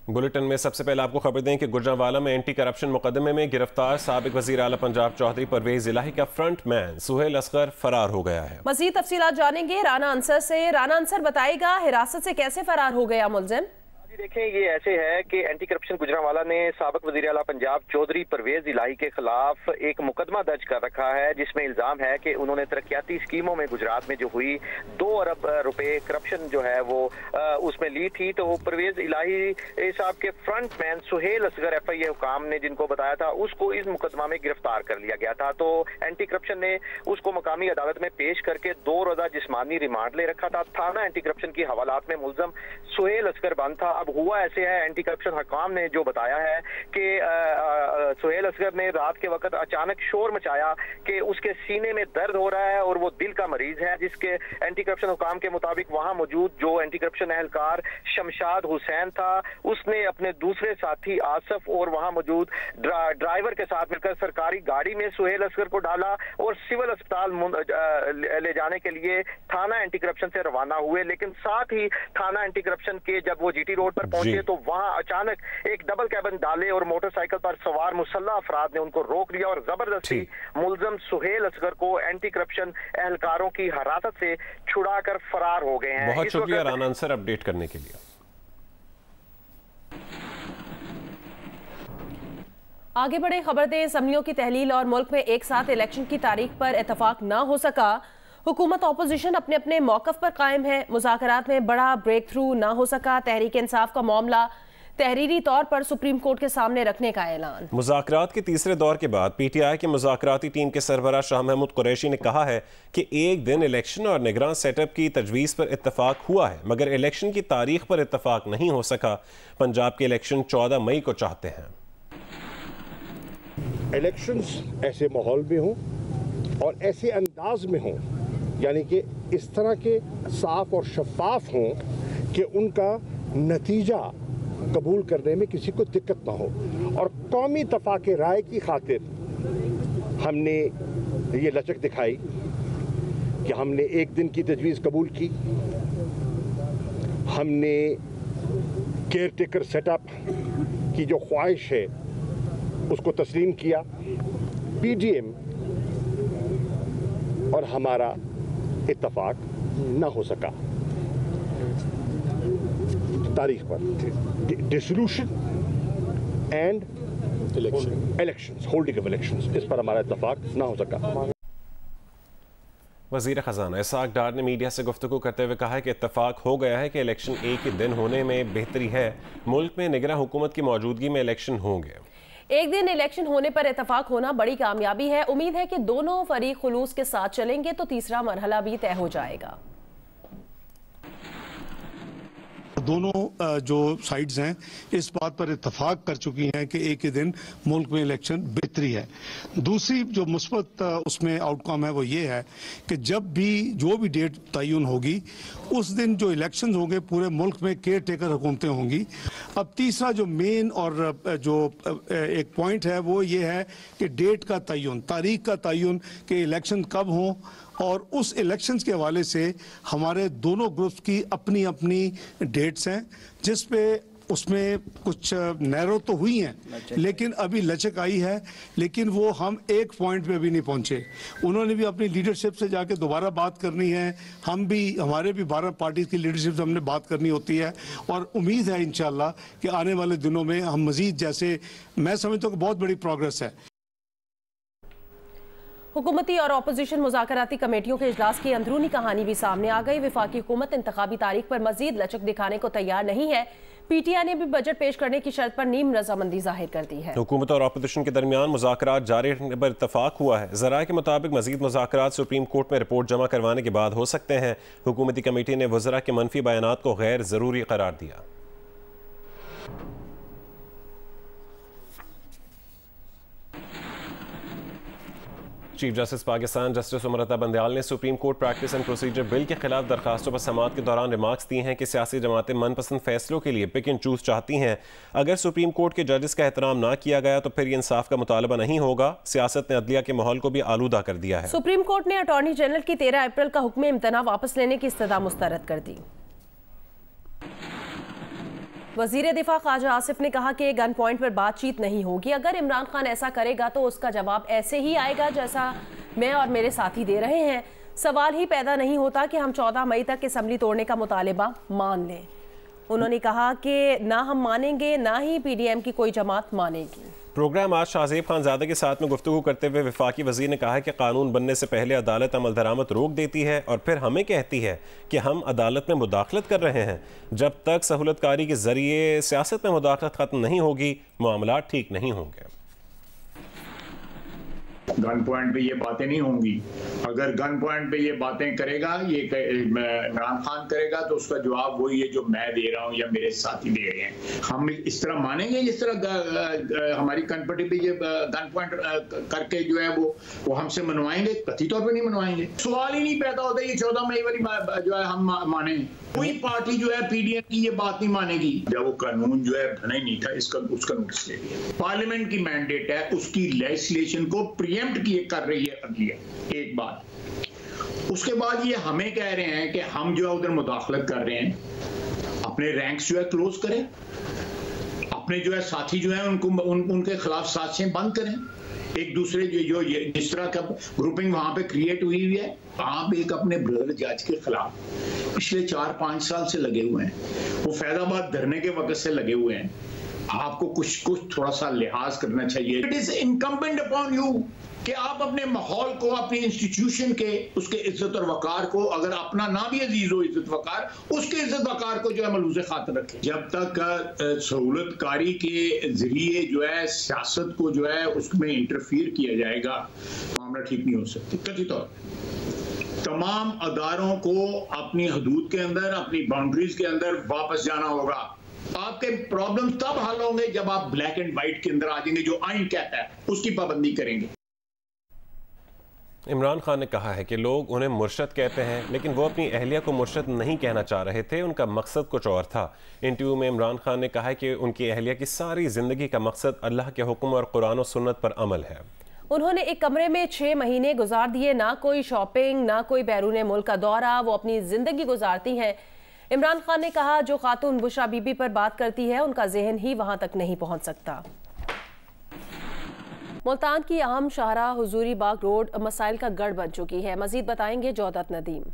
Bulletin में सबसे पहले आपको खबर दें कि गुजरांवाला में एंटी करप्शन मुकदमे में गिरफ्तार साबिक वजीर आला पंजाब चौधरी परवेज इलाही का फ्रंट मैन सुहेल असगर फरार हो गया है। मजीद तफसीलात जानेंगे राना अंसर से। राना अंसर बताएगा हिरासत से कैसे फरार हो गया मुलजिम। देखें, ये ऐसे है कि एंटी करप्शन गुजरांवाला ने साबिक वजीर आला पंजाब चौधरी परवेज इलाही के खिलाफ एक मुकदमा दर्ज कर रखा है, जिसमें इल्जाम है कि उन्होंने तरक्याती स्कीमों में गुजरात में जो हुई 2 अरब रुपए करप्शन जो है वो उसमें ली थी। तो परवेज इलाही साहब के front man Suhail Asghar FIA हुकाम ने जिनको बताया था, उसको इस मुकदमा में गिरफ्तार कर लिया गया था। तो एंटी करप्शन ने उसको मकामी अदालत में पेश करके 2 रोजा जिस्मानी रिमांड ले रखा था। थाना एंटी करप्शन की हवालात में मुलजम सुहेल असगर बंद था। अब हुआ ऐसे है, एंटी करप्शन हुकाम ने जो बताया है कि सुहेल असगर ने रात के वक्त अचानक शोर मचाया कि उसके सीने में दर्द हो रहा है और वो दिल का मरीज है, जिसके एंटी करप्शन हुकाम के मुताबिक वहां मौजूद जो एंटी करप्शन एहलकार शमशाद हुसैन था, उसने अपने दूसरे साथी आसफ और वहां मौजूद ड्राइवर के साथ मिलकर सरकारी गाड़ी में सुहेल असगर को डाला और सिविल अस्पताल ले जाने के लिए थाना एंटी करप्शन से रवाना हुए। लेकिन साथ ही थाना एंटी करप्शन के जब वो GT रोड पर पहुंचे तो वहां अचानक एक डबल कैबिन डाले और मोटरसाइकिल पर सवार मुसल्लह अफराद ने उनको रोक लिया और जबरदस्ती मुलजम सुहेल असगर को एंटी करप्शन एहलकारों की हिरासत से छुड़ाकर फरार हो गए हैं। बहुत शुक्रिया राना अंसर अपडेट करने के लिए। आगे बढ़े खबर दें, असम्बलियों की तहलील और मुल्क में एक साथ इलेक्शन की तारीख पर इतफाक ना हो सका। हुकूमत ऑपोजिशन अपने अपने मौकफ पर कायम है। मुज़ाकरात में बड़ा ब्रेक थ्रू ना हो सका। तहरीक इंसाफ का मामला तहरीरी तौर पर सुप्रीम कोर्ट के सामने रखने का ऐलान। मुज़ाकरात के तीसरे दौर के बाद PTI की मुज़ाकराती टीम के सरबराह शाह महमूद कुरैशी ने कहा है कि एक दिन इलेक्शन और निगरान सेटअप की तजवीज़ पर इत्तफाक हुआ है, मगर इलेक्शन की तारीख पर इत्तफाक नहीं हो सका। पंजाब के इलेक्शन 14 मई को चाहते हैं। इलेक्शंस ऐसे माहौल में हों और ऐसे अंदाज में हों, यानी कि इस तरह के साफ और शफाफ हों कि उनका नतीजा कबूल करने में किसी को दिक्कत ना हो। और कौमी तफाक़े राय की खातिर हमने ये लचक दिखाई कि हमने एक दिन की तजवीज़ कबूल की, हमने केयर टेकर सेटअप की जो ख्वाहिश है उसको तस्लीम किया। PDM और हमारा इत्तफाक ना हो सका तारीख पर। Dissolution and elections, holding of elections, इस पर हमारा इत्तफाक ना हो सका। वज़ीर ख़जाना इसाक डार ने मीडिया से गुफ्तगू करते हुए कहा है कि इत्तफाक हो गया है कि इलेक्शन एक ही दिन होने में बेहतरी है। मुल्क में निगरान हुकूमत की मौजूदगी में इलेक्शन होंगे। एक दिन इलेक्शन होने पर इत्तफाक होना बड़ी कामयाबी है। उम्मीद है कि दोनों फरीक खुलूस के साथ चलेंगे तो तीसरा मरहला भी तय हो जाएगा। दोनों जो साइड्स हैं इस बात पर इत्तफाक कर चुकी हैं कि एक ही दिन मुल्क में इलेक्शन बेहतरी है। दूसरी जो मुस्बत उसमें आउटकम है वो ये है कि जब भी जो भी डेट तयन होगी उस दिन जो इलेक्शन होंगे पूरे मुल्क में केयर टेकर हुकूमतें होंगी। अब तीसरा जो मेन और जो एक पॉइंट है वो ये है कि डेट का तयन, तारीख का तयन कि इलेक्शन कब हों, और उस इलेक्शंस के हवाले से हमारे दोनों ग्रुप्स की अपनी अपनी डेट्स हैं, जिस पे उसमें कुछ नैरो तो हुई हैं लेकिन अभी लचक आई है, लेकिन वो हम एक पॉइंट पे भी नहीं पहुंचे। उन्होंने भी अपनी लीडरशिप से जाके दोबारा बात करनी है, हम भी हमारे भी 12 पार्टीज की लीडरशिप से हमने बात करनी होती है। और उम्मीद है इंशाल्लाह कि आने वाले दिनों में हम मजीद, जैसे मैं समझता हूँ कि बहुत बड़ी प्रोग्रेस है। हुकूमती और अपोजिशन मुज़ाकराती कमेटियों के इजलास की अंदरूनी कहानी भी सामने आ गई। वफाकी हुकूमत इंतखाबी तारीख पर मजीद लचक दिखाने को तैयार नहीं है। PTI ने भी बजट पेश करने की शर्त पर नीम रजामंदी जाहिर कर दी है। हुकूमत और अपोजिशन के दरमियान मुज़ाकरात जारी रहने पर इत्तफाक हुआ है। ज़राए के मुताबिक मजीद मुज़ाकरात सुप्रीम कोर्ट में रिपोर्ट जमा करवाने के बाद हो सकते हैं। हुकूमती कमेटी ने वज़रा के मनफी बयानात को गैर ज़रूरी करार दिया। Chief justice Pakistan justice Umar Bandial ने supreme court practice and procedure bill के खिलाफ दरखास्तों पर समाअत के दौरान रिमार्क्स दी हैं कि सियासी जमातें मनपसंद फैसलों के लिए पिक एंड चूज चाहती हैं। अगर सुप्रीम कोर्ट के जजेस का एहतराम ना किया गया तो फिर ये इंसाफ का मुतालबा नहीं होगा। सियासत ने अदलिया के माहौल को भी आलूदा कर दिया है। सुप्रीम कोर्ट ने अटॉर्नी जनरल की 13 अप्रैल का हुक्म इम्तना वापस लेने की इस्तदा मुस्तरद कर दी। वजीर दिफा ख्वाजा आसिफ ने कहा कि गन पॉइंट पर बातचीत नहीं होगी। अगर इमरान खान ऐसा करेगा तो उसका जवाब ऐसे ही आएगा जैसा मैं और मेरे साथी दे रहे हैं। सवाल ही पैदा नहीं होता कि हम 14 मई तक असम्बली तोड़ने का मुतालिबा मान लें। उन्होंने कहा कि ना हम मानेंगे ना ही PDM की कोई जमात मानेगी। प्रोग्राम आज शाहजेब खानजादे के साथ में गुफ्तगू करते हुए वफाकी वजीर ने कहा कि कानून बनने से पहले अदालत अमल दरामद रोक देती है और फिर हमें कहती है कि हम अदालत में मुदाखलत कर रहे हैं। जब तक सहूलतकारी के जरिए सियासत में मुदाखलत खत्म नहीं होगी, मामला ठीक नहीं होंगे। गन पॉइंट पे ये बातें नहीं होंगी। अगर गन पॉइंट पे ये बातें करेगा, ये इमरान खान करेगा, तो उसका जवाब वही है जो मैं दे रहा हूँ या मेरे साथी दे रहे हैं। हम इस तरह मानेंगे जिस तरह हमारी कनपट्टी पे ये गन पॉइंट करके जो है वो हमसे मनवाएंगे? कथित तौर पे नहीं मनवाएंगे। सवाल ही नहीं पैदा होता ये 14 मई वाली जो है हम माने। कोई पार्टी जो है PDM की ये बात नहीं मानेगी। जब वो कानून जो है बना ही नहीं था, उसका नोटिस ले लिया। पार्लियामेंट की मैंडेट है, उसकी लेजिस्लेशन को प्रीएम्प्ट किए कर रही है अदलिया। एक बात। उसके बाद ये हमें कह रहे हैं कि हम जो है उधर मुदाखलत कर रहे हैं। अपने रैंक्स जो है क्लोज करें, अपने जो है साथी जो है उनके खिलाफ साजिशें बंद करें। एक दूसरे जो जिस तरह का ग्रुपिंग वहां पे क्रिएट हुई है, आप एक अपने ब्रदर जज के खिलाफ पिछले 4-5 साल से लगे हुए हैं। वो फैजाबाद धरने के वक्त से लगे हुए हैं। आपको कुछ थोड़ा सा लिहाज करना चाहिए। It is incumbent upon you कि आप अपने माहौल को, अपनी इंस्टीट्यूशन के उसके इज्जत और वकार को, अगर अपना ना भी अजीज हो इज्जत वकार, उसके इज्जत वकार को जो है मलूज़े खातिर रखें। जब तक सहूलतकारी के जरिए जो है सियासत को जो है उसमें इंटरफियर किया जाएगा, मामला ठीक नहीं हो सकती। कथित तौर तमाम अदारों को अपनी हदूद के अंदर, अपनी बाउंड्रीज के अंदर वापस जाना होगा। आपके प्रॉब्लम तब हल होंगे जब आप ब्लैक एंड व्हाइट के अंदर आ जाएंगे, जो आइन कहता है उसकी पाबंदी करेंगे। इमरान खान ने कहा है कि लोग उन्हें मुर्शद कहते हैं, लेकिन वो अपनी अहलिया को मुर्शद नहीं कहना चाह रहे थे, उनका मकसद कुछ और था। इंटरव्यू में इमरान खान ने कहा है कि उनकी अहलिया की सारी जिंदगी का मकसद अल्लाह के हुक्म और कुरान और सुन्नत पर अमल है। उन्होंने एक कमरे में 6 महीने गुजार दिए, ना कोई शॉपिंग, ना कोई बैरून मुल्क का दौरा, वो अपनी जिंदगी गुजारती हैं। इमरान खान ने कहा जो खातून बुशरा बीबी पर बात करती है उनका जहन ही वहां तक नहीं पहुंच सकता। मुल्तान की अहम शाहराह हुजूरी बाग रोड मसाइल का गढ़ बन चुकी है। मजीद बताएंगे जौदत नदीम।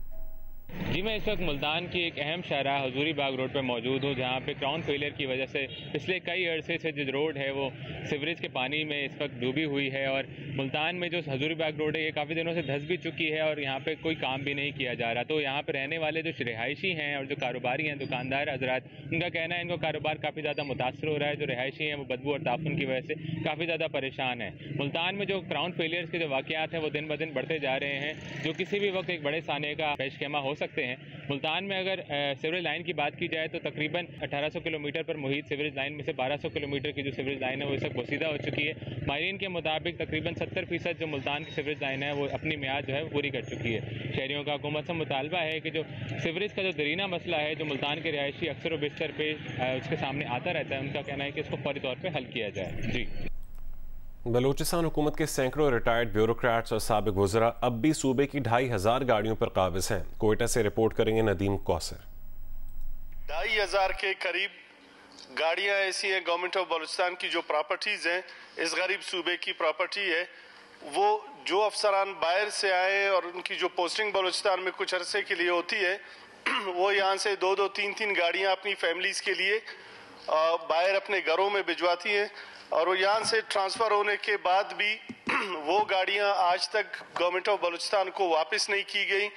जी, मैं इस वक्त मुल्तान की एक अहम शाहराह हुजूरी बाग रोड पर मौजूद हूँ, जहाँ पे क्राउन फेलियर की वजह से पिछले कई अरसे से जो रोड है वो सीवरेज के पानी में इस वक्त डूबी हुई है। और मुल्तान में जो हुजूरी बाग रोड है ये काफ़ी दिनों से धंस भी चुकी है और यहाँ पे कोई काम भी नहीं किया जा रहा। तो यहाँ पे रहने वाले जो रिहायशी हैं और जो कारोबारी हैं, दुकानदार हजरात, उनका कहना है इनको कारोबार काफ़ी ज़्यादा मुतासर हो रहा है। जो रिहायशी हैं वो बदबू और ताफुन की वजह से काफ़ी ज़्यादा परेशान है। मुल्तान में जो क्राउन फेलियर्स के जो वाक़यात हैं वो दिन ब दिन बढ़ते जा रहे हैं, जो किसी भी वक्त एक बड़े साने का पेशखेमा हो सकते हैं। मुल्तान में अगर सीवरेज लाइन की बात की जाए तो तकरीबन 1800 किलोमीटर पर मुहित सीवरेज लाइन में से 1200 किलोमीटर की जो सीवरेज लाइन है वो इस वक्त बोसीदा हो चुकी है। माहिरीन के मुताबिक तकरीबन 70% जो मुल्तान की सीवरेज लाइन है वो अपनी मियाद जो है पूरी कर चुकी है। शहरियों का हुकूमत से मुतालबा है कि जो सीवरेज का जो दरीना मसला है, जो मुल्तान के रिहायशी अक्सर व बिस्तर पे उसके सामने आता रहता है, उनका कहना है कि इसको फौरी तौर पर हल किया जाए। जी। बलूचिस्तान हुकूमत के सैकड़ों रिटायर्ड ब्यूरोक्रेट्स और साबिक वज़रा अब भी सूबे की 2500 गाड़ियों पर काबिज हैं। कोयटा से रिपोर्ट करेंगे नदीम कौसर। 2500 के करीब गाड़ियां ऐसी हैं गवर्नमेंट ऑफ बलूचिस्तान की जो प्रॉपर्टीज हैं, इस गरीब सूबे की प्रॉपर्टी है। वो जो अफसरान बाहर से आए और उनकी जो पोस्टिंग बलूचिस्तान में कुछ अरसे के लिए होती है, वो यहाँ से 2-2, 3-3 गाड़ियाँ अपनी फैमिलीज के लिए बाहर अपने घरों में भिजवाती हैं और वो यहाँ से ट्रांसफ़र होने के बाद भी वो गाड़ियाँ आज तक गवर्नमेंट ऑफ बलूचिस्तान को वापस नहीं की गई।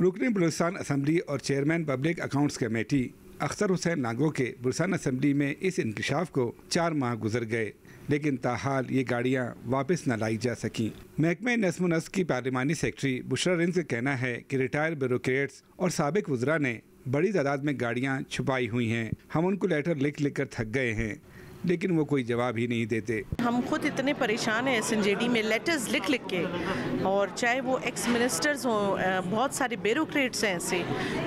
रुकन बलूचिस्तान असम्बली और chairman public accounts committee Akhtar Hussain नागो के बलूचिस्तान असम्बली में इस इंकशाफ को 4 माह गुजर गए, लेकिन ताहाल ये गाड़ियाँ वापस न लाई जा सकीं। महकमे नज़्म व नस्क़ की पार्लिमानी सेक्रेटरी बुशरा रिंज का कहना है कि रिटायर्ड ब्यूरोक्रेट्स और साबिक वज़रा ने बड़ी तादाद में गाड़ियाँ छुपाई हुई हैं। हम उनको लेटर लिख लिख कर थक गए हैं, लेकिन वो कोई जवाब ही नहीं देते। हम खुद इतने परेशान हैं SNJD में लेटर्स लिख लिख के, और चाहे वो एक्स मिनिस्टर्स हों, बहुत सारे ब्यूरोक्रेट्स हैं ऐसे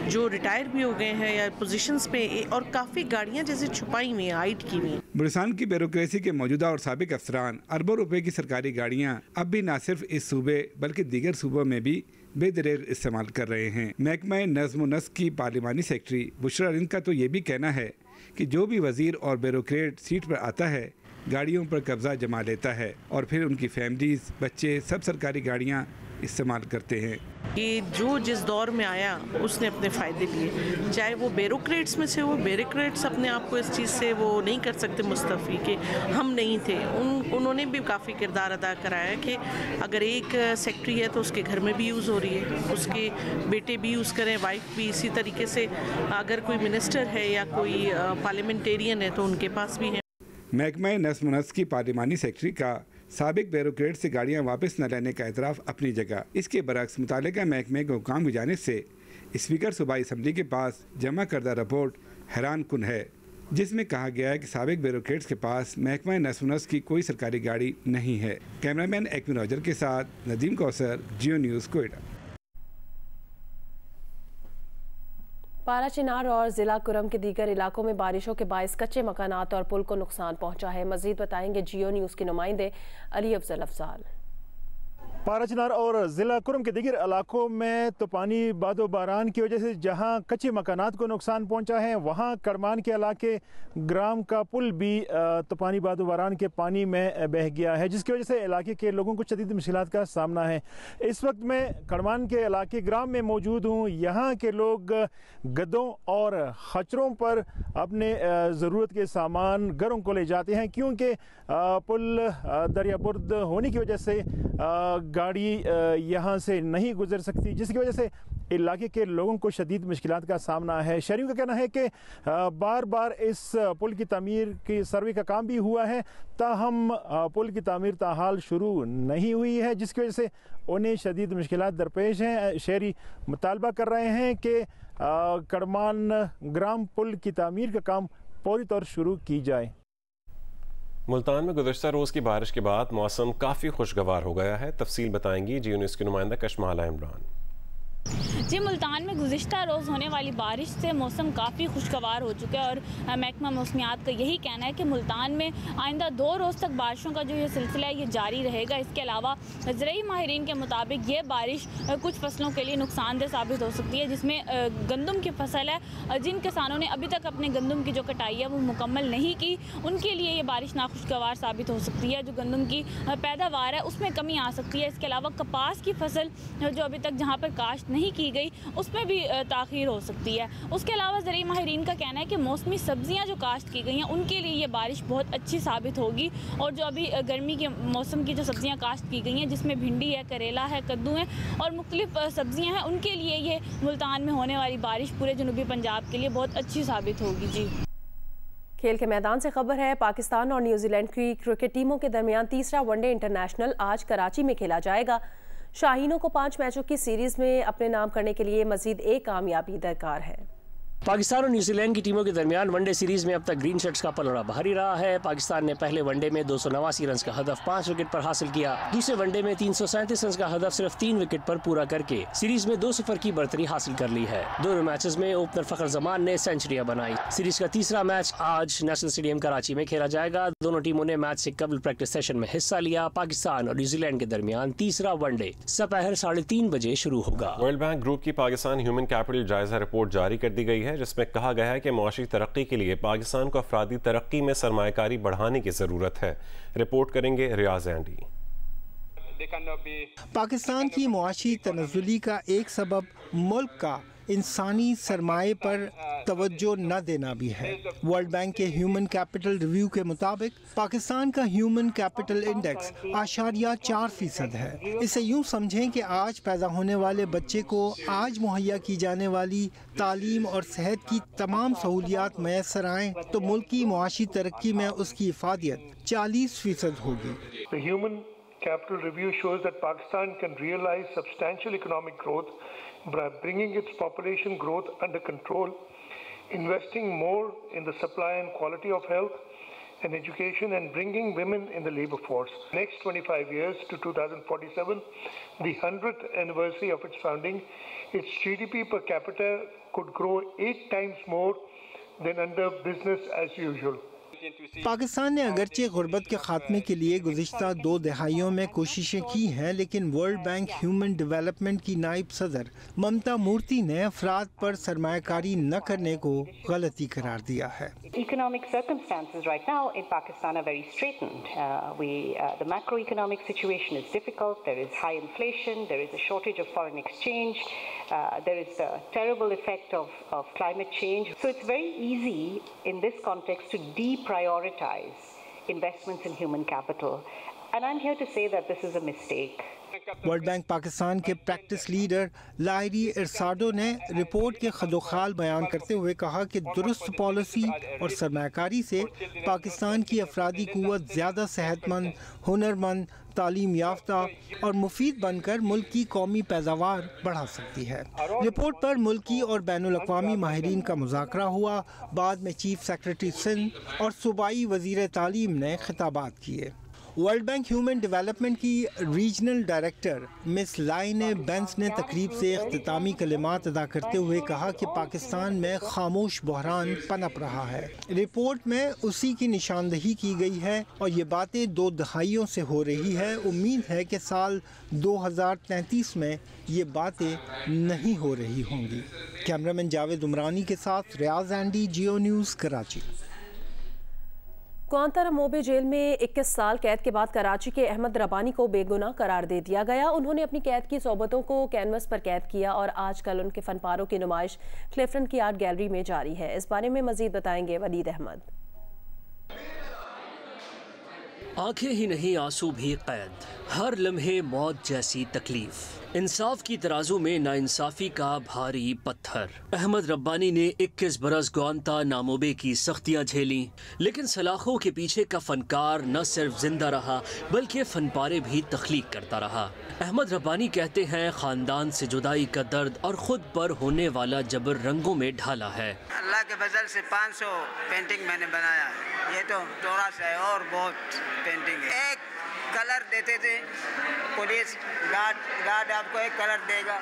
जो रिटायर भी हो गए हैं या पोजीशंस पे, और काफ़ी गाड़ियाँ जैसे छुपाई हुई हैं, हाइड की हुई। बलूचिस्तान की ब्यूरोक्रेसी के मौजूदा और साबिक अफसरान अरबों रुपए की सरकारी गाड़ियाँ अब भी न सिर्फ इस सूबे बल्कि दीगर सूबों में भी बेदरेग इस्तेमाल कर रहे हैं। महकमा नज़्म व नस्क़ की पार्लिमानी सेक्रेटरी बुशरा रिंज का तो ये भी कहना है कि जो भी वजीर और ब्यूरोक्रेट सीट पर आता है गाड़ियों पर कब्जा जमा लेता है और फिर उनकी फैमिलीज, बच्चे सब सरकारी गाड़ियाँ इस्तेमाल करते हैं। ये जो जिस दौर में आया उसने अपने फ़ायदे लिए, चाहे वो ब्यूरोक्रेट्स में से हो, ब्यूरोक्रेट्स अपने आप को इस चीज़ से वो नहीं कर सकते मुस्तफ़ी के हम नहीं थे। उन्होंने भी काफ़ी किरदार अदा कराया कि अगर एक सेक्रेटरी है तो उसके घर में भी यूज़ हो रही है, उसके बेटे भी यूज़ करें, वाइफ भी इसी तरीके से। अगर कोई मिनिस्टर है या कोई पार्लियामेंटेरियन है तो उनके पास भी है। महकमा नस्म नस्क की पार्लिमानी सेक्रेटरी का साबिक ब्यूरोक्रेट से गाड़ियां वापस न लेने का एतराफ़ अपनी जगह, इसके बरक्स मुतालिका महकमे को काम की जानिब से स्पीकर सूबाई असम्बली के पास जमा करदा रिपोर्ट हैरान कुन है, जिसमें कहा गया है कि साबिक ब्यूरोक्रेट्स के पास महकमा नस्म नस्क की कोई सरकारी गाड़ी नहीं है। कैमरामैन एक्विन रॉजर के साथ नदीम कौसर, जियो न्यूज़, कोयटा। पारा चिनार और ज़िला कुरम के दीगर इलाकों में बारिशों के बायस कच्चे मकानात और पुल को नुकसान पहुंचा है। मजीद बताएंगे जियो न्यूज़ के नुमाइंदे अली अफजल अफजाल। पारा चिनार और ज़िला कुरम के दीगर इलाकों में तूफ़ानी बादो बारान की वजह से जहां कच्चे मकानात को नुकसान पहुंचा है, वहां करमान के इलाके ग्राम का पुल भी तूफ़ानी बादो बारान के पानी में बह गया है, जिसकी वजह से इलाके के लोगों को शदीद मुश्किलात का सामना है। इस वक्त मैं करमान के इलाके ग्राम में मौजूद हूँ। यहाँ के लोग गद्दों और खच्चरों पर अपने ज़रूरत के सामान घरों को ले जाते हैं, क्योंकि पुल दरिया बुर्द होने की वजह से गाड़ी यहाँ से नहीं गुजर सकती, जिसकी वजह से इलाके के लोगों को शदीद मुश्किलात का सामना है। शहरियों का कहना है कि बार बार इस पुल की तामीर की सर्वे का काम भी हुआ है, ताहम पुल की तामीर ताहाल शुरू नहीं हुई है, जिसकी वजह से उन्हें शदीद मुश्किलात दरपेश हैं। शहरी मुतालबा कर रहे हैं कि करमान ग्राम पुल की तामीर का काम पूरी तौर शुरू की जाए। मुल्तान में गुज़श्ता रोज़ की बारिश के बाद मौसम काफ़ी खुशगवार हो गया है। तफसील बताएंगी जियो न्यूज़ की नुमाइंदा कशमाला इमरान। जी, मुल्तान में गुज़िश्ता रोज़ होने वाली बारिश से मौसम काफ़ी खुशगवार हो चुका है और महकमा मौसमियात का यही कहना है कि मुल्तान में आइंदा 2 रोज़ तक बारिशों का जो ये सिलसिला है ये जारी रहेगा। इसके अलावा ज़राई माहिरीन के मुताबिक ये बारिश कुछ फसलों के लिए नुकसानदेह साबित हो सकती है, जिसमें गंदम की फसल है। जिन किसानों ने अभी तक अपने गंदम की जो कटाई है वो मुकम्मल नहीं की, उनके लिए ये बारिश नाखुशगवार साबित हो सकती है। जो गंदम की पैदावार है उसमें कमी आ सकती है। इसके अलावा कपास की फसल जो अभी तक जहाँ पर काश्त नहीं की गई उसमें भी ताख़ीर हो सकती है। उसके अलावा ज़राई माहिरीन का कहना है कि मौसमी सब्जियां जो काश्त की गई हैं उनके लिए ये बारिश बहुत अच्छी साबित होगी, और जो अभी गर्मी के मौसम की जो सब्जियां काश्त की गई हैं जिसमें भिंडी है, करेला है, कद्दू है और मुख्तलिफ सब्जियां हैं, उनके लिए ये मुल्तान में होने वाली बारिश पूरे जनूबी पंजाब के लिए बहुत अच्छी साबित होगी। जी, खेल के मैदान से खबर है। पाकिस्तान और न्यूजीलैंड की क्रिकेट टीमों के दरमियान तीसरा वनडे इंटरनेशनल आज कराची में खेला जाएगा। शाहीनों को 5 मैचों की सीरीज में अपने नाम करने के लिए मजीद एक कामयाबी दरकार है। पाकिस्तान और न्यूजीलैंड की टीमों के दरमियान वनडे सीरीज में अब तक ग्रीन शर्ट्स का पलड़ा भारी रहा है। पाकिस्तान ने पहले वनडे में 289 रन का हदफ 5 विकेट पर हासिल किया। दूसरे वनडे में 337 रन का हदफ सिर्फ 3 विकेट पर पूरा करके सीरीज में 2-0 की बढ़तरी हासिल कर ली है। दोनों मैचेस में ओपनर फखर जमान ने सेंचुरियां बनाई। सीरीज का तीसरा मैच आज नेशनल स्टेडियम कराची में खेला जाएगा। दोनों टीमों ने मैच से कबल प्रैक्टिस सेशन में हिस्सा लिया। पाकिस्तान और न्यूजीलैंड के दरमियान तीसरा वनडे दोपहर 3:30 बजे शुरू होगा। वर्ल्ड बैंक ग्रुप की पाकिस्तान ह्यूमन कैपिटल जायजा रिपोर्ट जारी कर दी गई है, जिसमें कहा गया है कि माशी तरक्की के लिए पाकिस्तान को अफरादी तरक्की में सरमायाकारी बढ़ाने की जरूरत है। रिपोर्ट करेंगे रियाज एंडी। पाकिस्तान की मुआशी तनज़्ज़ुली का एक सबब मुल्क का इंसानी सरमाए पर तवज्जो न देना भी है। वर्ल्ड बैंक के ह्यूमन कैपिटल रिव्यू के मुताबिक पाकिस्तान का ह्यूमन कैपिटल इंडेक्स 8.4% है। इसे यूँ समझें कि आज पैदा होने वाले बच्चे को आज मुहैया की जाने वाली तालीम और सेहत की तमाम सहूलियात मैसर आएँ तो मुल्क की मुआशी तरक्की में उसकी इफादियत 40% होगी। Capital review shows that Pakistan can realize substantial economic growth by bringing its population growth under control, investing more in the supply and quality of health and education, and bringing women in the labor force. Next 25 years to 2047, the 100th anniversary of its founding, its GDP per capita could grow 8 times more than under business as usual. Pakistan ने अगरचे गुर्बत के खात्मे के लिए गुज़िश्ता 2 दहाइयों में कोशिशें की हैं, लेकिन वर्ल्ड बैंक ह्यूमन डेवलपमेंट की नायब सदर ममता मूर्ति ने अफराद पर सरमायाकारी न करने को गलती करार दिया है। Economic circumstances right now in Pakistan are very straitened. The macroeconomic situation is difficult. There is high inflation. There is a shortage of foreign exchange. There is the terrible effect of climate change. So it's very easy in this context to deprioritize investments in human capital. And I'm here to say that this is a mistake. World bank Pakistan के practice leader Lahiri इरसाडो ने report के खदोखाल बयान करते हुए कहा कि दुरुस्त policy और सरमायाकारी से पाकिस्तान की अफरादी कुव्वत ज़्यादा सेहतमंद, हुनरमंद, तालीम याफ्ता और मुफीद बनकर मुल्क की कौमी पैदावार बढ़ा सकती है। रिपोर्ट पर मुल्की और बैनुल अक़वामी माहिरीन का मुज़ाकरा हुआ। बाद में चीफ सेक्रेटरी सिंध और सूबाई वज़ीर तालीम ने खिताबात किए। वर्ल्ड बैंक ह्यूमन डेवलपमेंट की रीजनल डायरेक्टर मिस लाइन बेंस ने तकरीब से इख्तितामी कलिमात अदा करते हुए कहा कि पाकिस्तान में खामोश बहरान पनप रहा है। रिपोर्ट में उसी की निशानदही की गई है और ये बातें 2 दहाइयों से हो रही है। उम्मीद है कि साल 2033 में ये बातें नहीं हो रही होंगी। कैमरामैन जावेद उमरानी के साथ रियाज एंडी, जियो न्यूज़, कराची। ग्वांतानामो बे जेल में 21 साल कैद के बाद कराची के अहमद रब्बानी को बेगुनाह करार दे दिया गया। उन्होंने अपनी कैद की सोबतों को कैनवस पर कैद किया और आजकल उनके फनपारों की नुमाइश क्लिफ्टन की आर्ट गैलरी में जारी है। इस बारे में मजीद बताएंगे वलीद अहमद। आंखें ही नहीं आंसू भी कैद, हर लम्हे मौत जैसी तकलीफ, इंसाफ की तराजू में नाइंसाफी का भारी पत्थर। अहमद रब्बानी ने 21 बरस ग्वांतानामो बे की सख्तियां झेली, लेकिन सलाखों के पीछे का फनकार न सिर्फ जिंदा रहा बल्कि फनपारे भी तख्लीक करता रहा। अहमद रब्बानी कहते हैं खानदान से जुदाई का दर्द और खुद पर होने वाला जबर रंगों में ढाला है। अल्लाह के फजल से 500 पेंटिंग मैंने बनाया, ये तो थोड़ा सा है और बहुत पेंटिंग है। एक कलर देते थे पुलिस गार्ड आपको एक कलर देगा,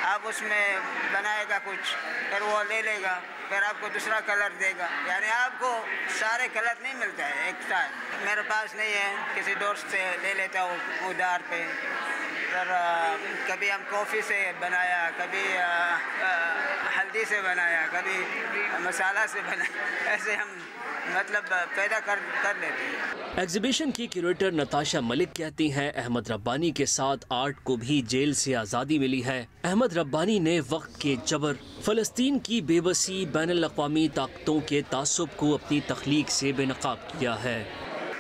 आप उसमें बनाएगा कुछ, फिर वो ले लेगा, फिर आपको दूसरा कलर देगा, यानी आपको सारे कलर नहीं मिलता है एक साथ। मेरे पास नहीं है, किसी दोस्त से ले लेता हूँ उधार पे। फिर कभी हम कॉफ़ी से बनाया, कभी हल्दी से बनाया, कभी मसाला से बनाया, ऐसे हम मतलब पैदा कर लेते हैं। एग्जीबिशन की क्यूरेटर नताशा मलिक कहती हैं अहमद रब्बानी के साथ आर्ट को भी जेल से आज़ादी मिली है। अहमद रब्बानी ने वक्त के जबर, फ़लस्तीन की बेबसी, बैनुल अक़वामी ताकतों के तासुब को अपनी तख्लीक से बेनकाब किया है।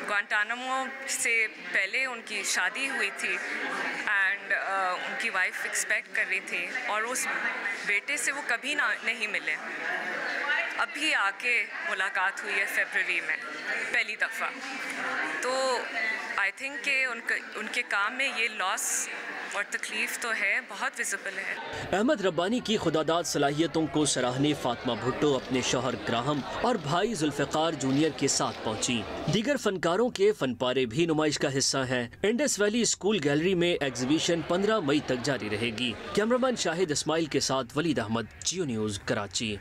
ग्वांटानामो से पहले उनकी शादी हुई थी एंड उनकी वाइफ एक्सपेक्ट कर रही थी और उस बेटे से वो कभी नहीं मिले। अभी आके मुलाकात हुई है फरवरी में पहली दफ़ा। तो आई थिंक कि उनके काम में ये लॉस और तकलीफ तो है, बहुत विजिबल है। अहमद रब्बानी की खुदादाद सलाहियतों को सराहने फातिमा भुट्टो अपने शौहर ग्राहम और भाई जुल्फ़िकार जूनियर के साथ पहुंची। दीगर फनकारों के फनपारे भी नुमाइश का हिस्सा हैं। इंडस वैली स्कूल गैलरी में एग्जीबिशन 15 मई तक जारी रहेगी। कैमरामैन शाहिद इस्माइल के साथ वलीद अहमद, जियो न्यूज़, कराची।